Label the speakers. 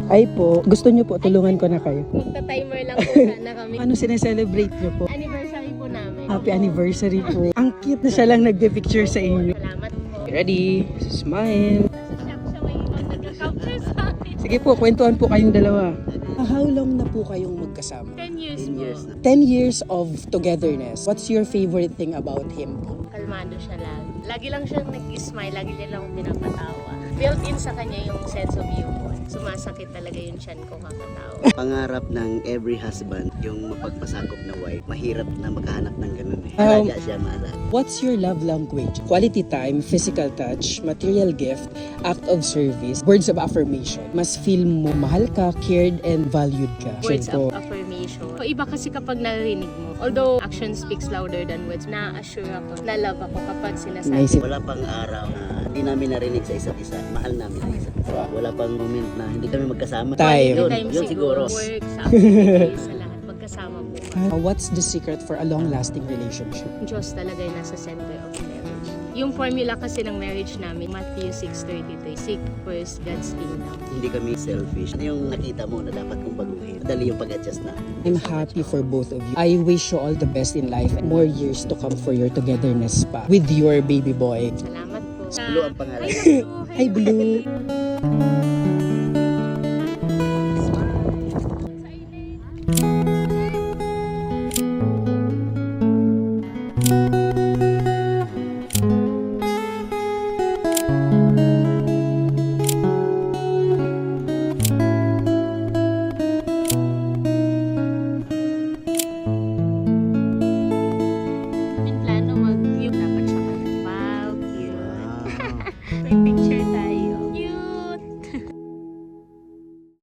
Speaker 1: Ay po, gusto niyo po, tulungan ko na kayo.
Speaker 2: Magta-timer lang po sana kami.
Speaker 1: Ano sineselebrate niyo po?
Speaker 2: Anniversary po namin.
Speaker 1: Happy anniversary po. Ang cute na siya lang nagbe-picture sa inyo.
Speaker 2: Salamat po.
Speaker 1: Ready? Smile.
Speaker 2: Shock siya may ibang nagka-capture sa akin.
Speaker 1: Sige po, kwentuhan po kayong dalawa. How long na po kayong magkasama?
Speaker 2: 10 years po.
Speaker 1: 10 years of togetherness. What's your favorite thing about him po?
Speaker 2: Kalmado siya lagi. Lagi lang siyang nag-smile, lagi niya lang pinapatawa. Built-in sa kanya yung sense of humor. Sumasakit talaga yung tiyan ko kakatawa.
Speaker 3: Pangarap ng every husband, yung mapagpasakop na wife. Mahirap na makahanap ng ganun eh.
Speaker 1: Um,
Speaker 3: Alaga siya, maalaga.
Speaker 1: What's your love language? Quality time, physical touch, material gift, act of service, words of affirmation. Mas feel mo mahal ka, cared, and valued ka.
Speaker 2: Words
Speaker 1: Siya po.
Speaker 2: of affirmation. O iba kasi kapag narinig mo. Although action speaks louder than words, na-assure ako, na love ako kapag sinasabi.
Speaker 1: Nice.
Speaker 3: Wala pang araw na hindi namin narinig sa isa't isa. Mahal namin ang isa't isa. Wala pang moment na hindi kami magkasama.
Speaker 1: Time.
Speaker 3: Yun siguro.
Speaker 2: Work, sa activities, sa lahat. Magkasama po.
Speaker 1: What's the secret for a long-lasting relationship?
Speaker 2: Diyos talaga yung nasa center of marriage. Yung formula kasi ng marriage namin, Matthew 6:33, seek first God's kingdom.
Speaker 3: Hindi kami selfish. Ano yung nakita mo na dapat kong baguhin? Dali yung pag-adjust na.
Speaker 1: I'm happy for both of you. I wish you all the best in life and more years to come for your togetherness pa with your baby boy.
Speaker 2: Salamat po.
Speaker 3: Blue ang pangalan.
Speaker 1: Hi, Blue!
Speaker 2: Silent.